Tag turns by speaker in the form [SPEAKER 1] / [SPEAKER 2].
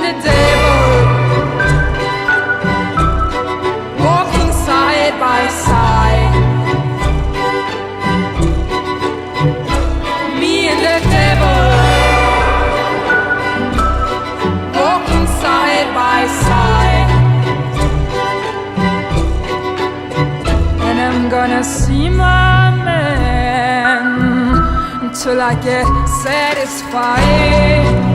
[SPEAKER 1] the devil, walking side by side. Me and the devil, walking side by side. And I'm gonna see my man till I get satisfied.